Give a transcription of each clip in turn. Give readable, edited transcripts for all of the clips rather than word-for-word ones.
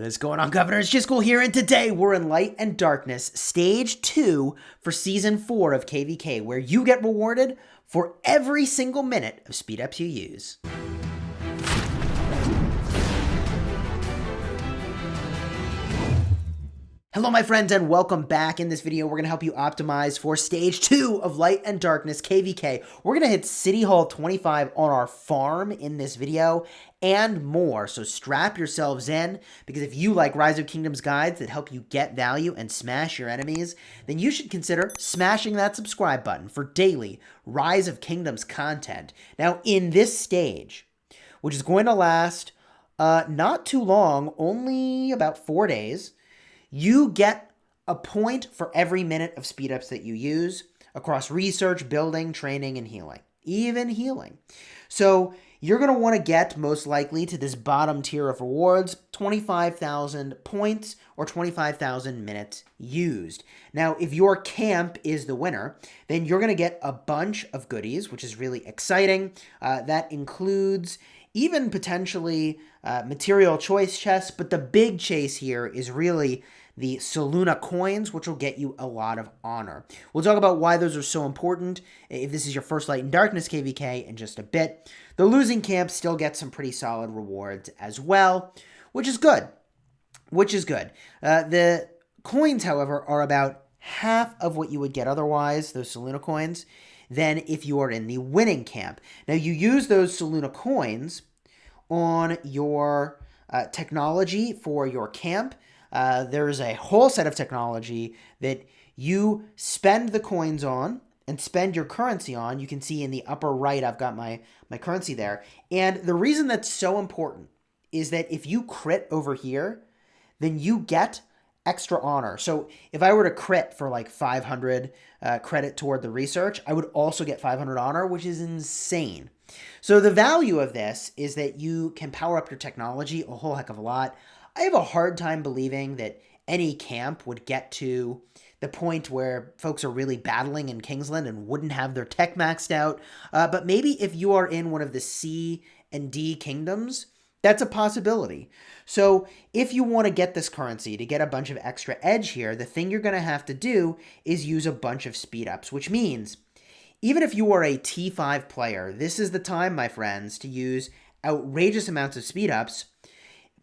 What is going on, Governor? It's Chisgule here, and today we're in Light and Darkness, Stage 2 for Season 4 of KvK, where you get rewarded for every single minute of speed ups you use. Hello, my friends, and welcome back. In this video, we're going to help you optimize for Stage 2 of Light and Darkness, KvK. We're going to hit City Hall 25 on our farm in this video, and more. So strap yourselves in, because if you like Rise of Kingdoms guides that help you get value and smash your enemies, then you should consider smashing that subscribe button for daily Rise of Kingdoms content. Now, in this stage, which is going to last not too long, only about 4 days, you get a point for every minute of speed ups that you use across research, building, training, and healing. Even healing. So you're going to want to get, most likely, to this bottom tier of rewards, 25,000 points or 25,000 minutes used. Now, if your camp is the winner, then you're going to get a bunch of goodies, which is really exciting. That includes even potentially material choice chests, but the big chase here is really the Soluna coins, which will get you a lot of honor. We'll talk about why those are so important if this is your first Light and Darkness KvK in just a bit. The losing camp still gets some pretty solid rewards as well, which is good. The coins, however, are about half of what you would get otherwise, those Soluna coins, than if you are in the winning camp. Now, you use those Soluna coins on your technology for your camp. There's a whole set of technology that you spend the coins on and spend your currency on. You can see in the upper right, I've got my currency there. And the reason that's so important is that if you crit over here, then you get extra honor. So if I were to crit for like 500 credit toward the research, I would also get 500 honor, which is insane. So the value of this is that you can power up your technology a whole heck of a lot. I have a hard time believing that any camp would get to the point where folks are really battling in Kingsland and wouldn't have their tech maxed out. But maybe if you are in one of the C and D kingdoms, that's a possibility. So if you want to get this currency to get a bunch of extra edge here, the thing you're going to have to do is use a bunch of speed ups, which means even if you are a T5 player, this is the time, my friends, to use outrageous amounts of speed ups,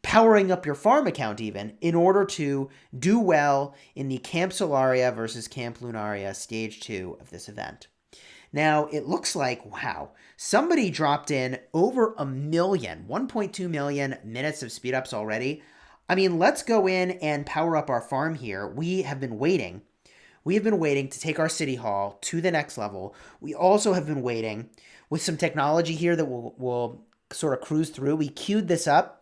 powering up your farm account even, in order to do well in the Camp Solaria versus Camp Lunaria Stage 2 of this event. Now, it looks like, wow, somebody dropped in over 1.2 million minutes of speed ups already. I mean, let's go in and power up our farm here. We have been waiting to take our city hall to the next level. We also have been waiting with some technology here that we'll sort of cruise through. We queued this up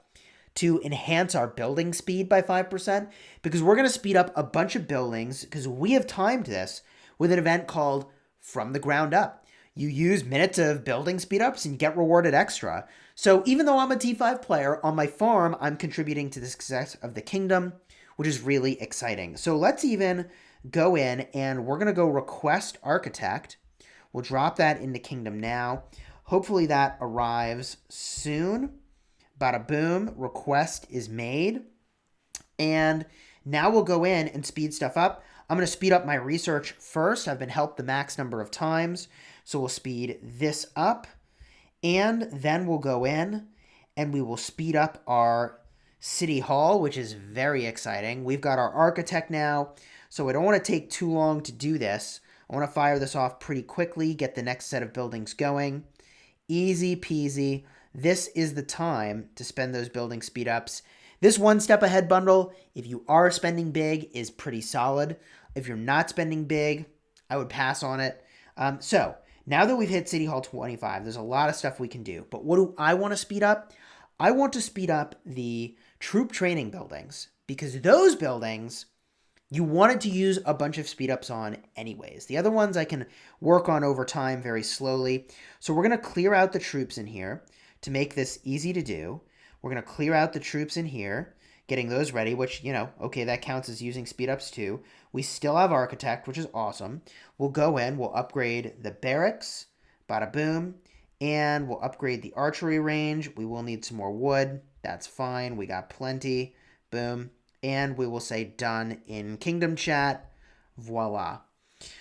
to enhance our building speed by 5%, because we're going to speed up a bunch of buildings, because we have timed this with an event called From the Ground Up. You use minutes of building speed ups and you get rewarded extra. So even though I'm a T5 player, on my farm, I'm contributing to the success of the kingdom, which is really exciting. So let's even go in and we're going to go request architect. We'll drop that into kingdom now. Hopefully that arrives soon. Bada boom, request is made. And now we'll go in and speed stuff up. I'm going to speed up my research first. I've been helped the max number of times. So we'll speed this up. And then we'll go in and we will speed up our city hall, which is very exciting. We've got our architect now. So I don't want to take too long to do this. I want to fire this off pretty quickly, get the next set of buildings going. Easy peasy. This is the time to spend those building speed ups. This one step ahead bundle, if you are spending big, is pretty solid. If you're not spending big, I would pass on it. So now that we've hit City Hall 25, there's a lot of stuff we can do. But what do I want to speed up? I want to speed up the troop training buildings, because those buildings you wanted to use a bunch of speed ups on anyways. The other ones I can work on over time very slowly. So we're going to clear out the troops in here to make this easy to do. We're going to clear out the troops in here, getting those ready, which, okay, that counts as using speed ups too. We still have architect, which is awesome. We'll go in, we'll upgrade the barracks, bada boom, and we'll upgrade the archery range. We will need some more wood. That's fine. We got plenty. boom, and we will say done in Kingdom Chat. Voila.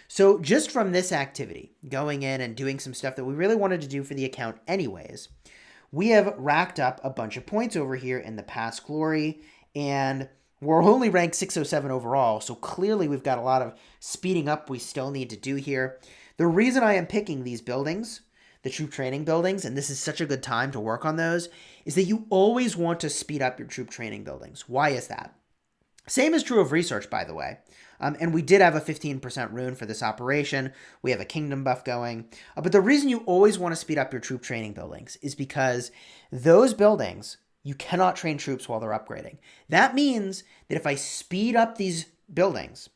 So just from this activity, going in and doing some stuff that we really wanted to do for the account anyways, we have racked up a bunch of points over here in the past glory, and we're only ranked 607 overall, so clearly we've got a lot of speeding up we still need to do here. The reason I am picking these buildings, the troop training buildings, and this is such a good time to work on those, is that you always want to speed up your troop training buildings. Why is that? Same is true of research, by the way. And we did have a 15% rune for this operation. We have a kingdom buff going. But the reason you always want to speed up your troop training buildings is because those buildings, you cannot train troops while they're upgrading. That means that if I speed up these buildings,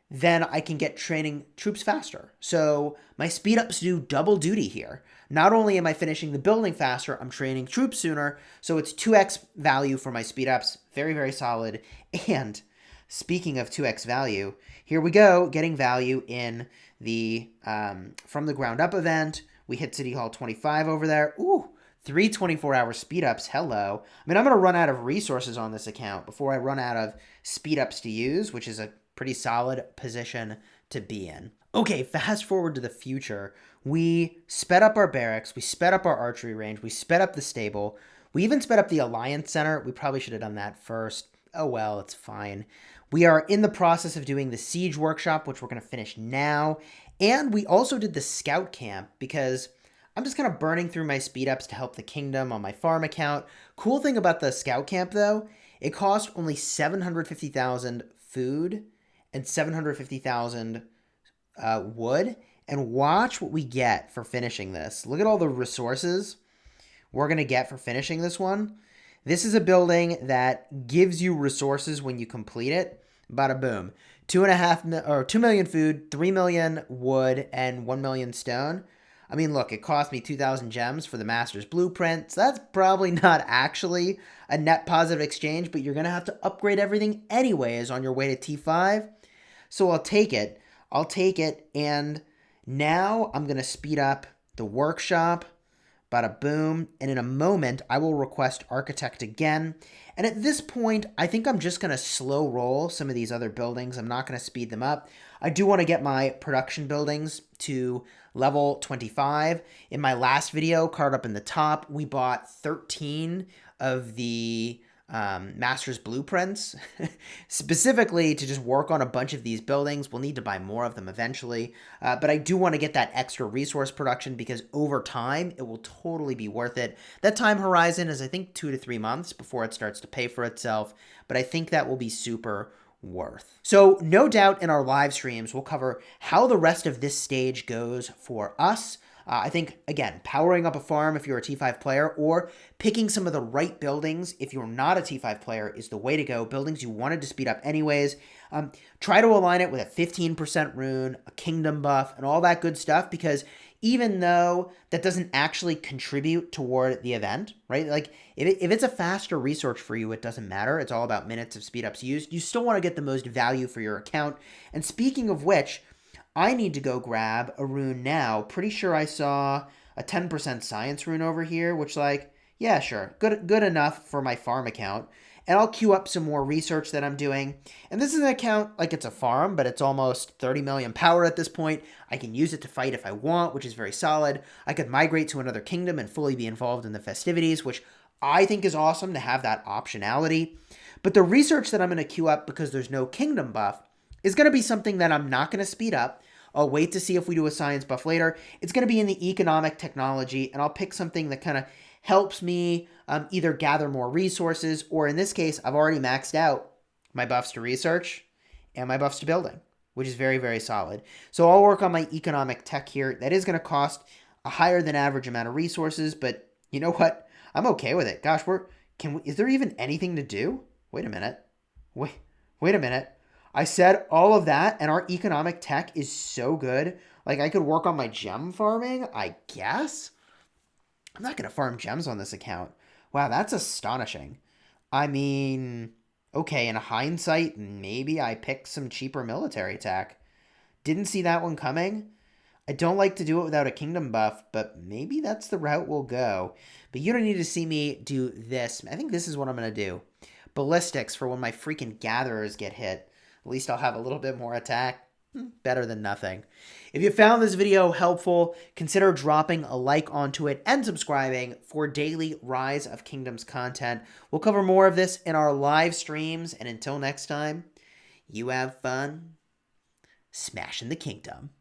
then I can get training troops faster. So my speed ups do double duty here. Not only am I finishing the building faster, I'm training troops sooner. So it's 2x value for my speed ups. Very, very solid. And speaking of 2x value, here we go, getting value in the from the ground up event. We hit City Hall 25 over there. Ooh, 3 24-hour speed ups. Hello. I mean, I'm going to run out of resources on this account before I run out of speed ups to use, which is a pretty solid position to be in. Okay, fast forward to the future. We sped up our barracks. We sped up our archery range. We sped up the stable. We even sped up the Alliance Center. We probably should have done that first. Oh well, it's fine. We are in the process of doing the siege workshop, which we're going to finish now. And we also did the scout camp because I'm just kind of burning through my speed ups to help the kingdom on my farm account. Cool thing about the scout camp though, it cost only 750,000 food and 750,000 wood. And watch what we get for finishing this. Look at all the resources we're going to get for finishing this one. This is a building that gives you resources when you complete it. Bada boom. 2 million food, 3 million wood, and 1 million stone. I mean, look, it cost me 2,000 gems for the master's blueprint. So that's probably not actually a net positive exchange, but you're going to have to upgrade everything anyways on your way to T5. So I'll take it. And now I'm going to speed up the workshop. Bada boom. And in a moment, I will request architect again. And at this point, I think I'm just going to slow roll some of these other buildings. I'm not going to speed them up. I do want to get my production buildings to level 25. In my last video, card up in the top, we bought 13 of the master's blueprints specifically to just work on a bunch of these buildings. We'll need to buy more of them eventually, but I do want to get that extra resource production because over time it will totally be worth it. That time horizon is I think 2 to 3 months before it starts to pay for itself, but I think that will be super worth. So no doubt in our live streams we'll cover how the rest of this stage goes for us. I think, again, powering up a farm if you're a T5 player or picking some of the right buildings if you're not a T5 player is the way to go. Buildings you wanted to speed up anyways. Try to align it with a 15% rune, a kingdom buff, and all that good stuff because even though that doesn't actually contribute toward the event, right? Like if it's a faster research for you, it doesn't matter. It's all about minutes of speed ups used. You still want to get the most value for your account. And speaking of which, I need to go grab a rune now. Pretty sure I saw a 10% science rune over here, which yeah, sure. Good enough for my farm account. And I'll queue up some more research that I'm doing. And this is an account like it's a farm, but it's almost 30 million power at this point. I can use it to fight if I want, which is very solid. I could migrate to another kingdom and fully be involved in the festivities, which I think is awesome to have that optionality. But the research that I'm going to queue up because there's no kingdom buff is going to be something that I'm not going to speed up. I'll wait to see if we do a science buff later. It's going to be in the economic technology, and I'll pick something that kind of helps me either gather more resources, or in this case, I've already maxed out my buffs to research and my buffs to building, which is very, very solid. So I'll work on my economic tech here. That is going to cost a higher than average amount of resources, but you know what? I'm okay with it. Gosh, is there even anything to do? Wait a minute. Wait a minute. I said all of that, and our economic tech is so good. Like, I could work on my gem farming, I guess? I'm not going to farm gems on this account. Wow, that's astonishing. I mean, okay, in hindsight, maybe I picked some cheaper military tech. Didn't see that one coming. I don't like to do it without a kingdom buff, but maybe that's the route we'll go. But you don't need to see me do this. I think this is what I'm going to do. ballistics for when my freaking gatherers get hit. At least I'll have a little bit more attack. Better than nothing. If you found this video helpful, consider dropping a like onto it and subscribing for daily Rise of Kingdoms content. We'll cover more of this in our live streams, and until next time, you have fun smashing the kingdom.